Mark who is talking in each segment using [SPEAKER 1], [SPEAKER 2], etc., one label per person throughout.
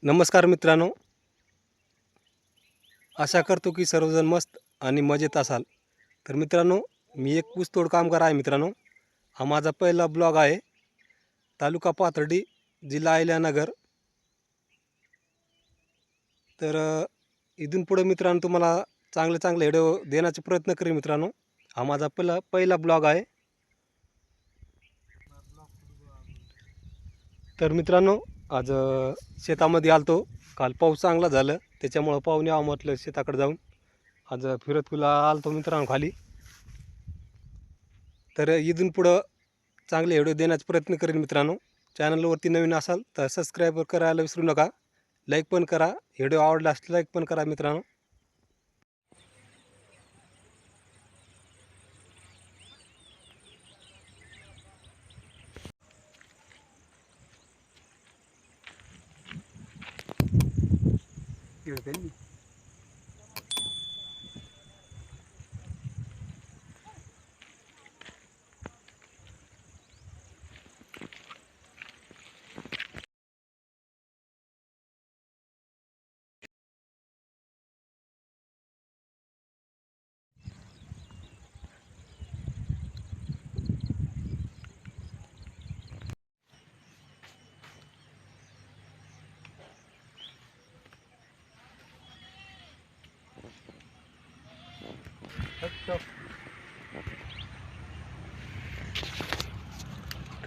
[SPEAKER 1] नमस्कार मित्रांनो, आशा करतो की सर्वजण मस्त आणि मजेत असाल. तर मित्रांनो, मी एक ऊसतोड कामगार आहे मित्रांनो. हा माझा पहिला ब्लॉग आहे. तालुका पाथर्डी, जिल्हा अहिल्यानगर. तर इथून पुढे मित्रांनो तुम्हाला चांगले चांगले व्हिडिओ देण्याचा प्रयत्न करेन मित्रांनो. हा माझा पहिला ब्लॉग आहे. तर मित्रांनो, आज शेतामध्ये आलतो. काल पाऊस चांगला झाला, त्याच्यामुळं पाहुणे यावं म्हटलं शेताकडे जाऊन. आज फिरत फुला आलतो मित्रांनो खाली. तर इथून पुढं चांगले व्हिडिओ देण्याचा प्रयत्न करेन मित्रांनो. चॅनलवरती नवीन असाल तर सबस्क्राईब करायला विसरू नका. लाईक पण करा. व्हिडिओ आवडला असल्यास लाईक पण करा मित्रांनो.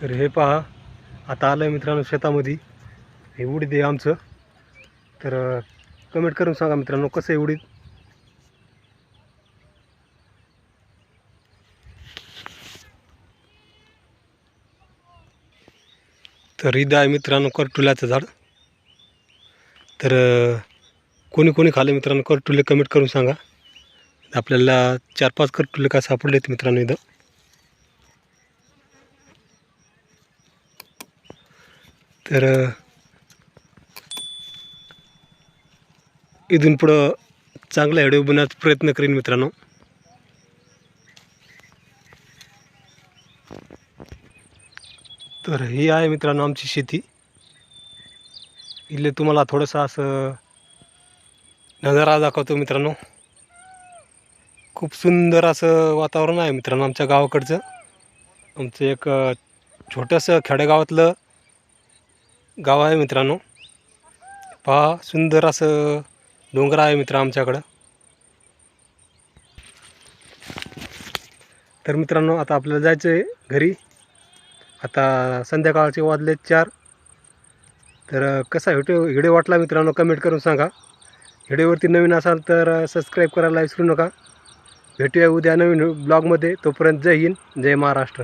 [SPEAKER 1] तर हे पहा, आता आलं आहे मित्रांनो शेतामध्ये. हे उडीद आहे आमचं. तर कमेंट करून सांगा मित्रांनो कसं आहे उडीद. तर इथं आहे मित्रांनो करटुल्याचं झाड. तर कोणी कोणी खाल्लं मित्रांनो करटुले कमेंट करून सांगा. आपल्याला 4-5 करटुले का सापडलेत मित्रांनो इथं. तर इथून पुढं चांगला व्हिडिओ बनवण्याचा प्रयत्न करीन मित्रांनो. तर ही आहे मित्रांनो आमची शेती. इथले तुम्हाला थोडंसं असं नजारा दाखवतो मित्रांनो. खूप सुंदर असं वातावरण आहे मित्रांनो आमच्या गावाकडचं. आमचं एक छोटंसं खेडेगावातलं गाव आहे मित्रांनो. पहा, सुंदर असं डोंगर आहे मित्र आमच्याकडं. तर मित्रांनो, आता आपल्याला जायचं आहे घरी. आता संध्याकाळचे वाजले 4. तर कसा व्हिडिओ वाटला मित्रांनो कमेंट करून सांगा. व्हिडिओवरती नवीन असाल तर सबस्क्राईब करायला विसरू नका. भेटूया उद्या नवीन ब्लॉगमध्ये. तोपर्यंत जय हिंद, जय महाराष्ट्र.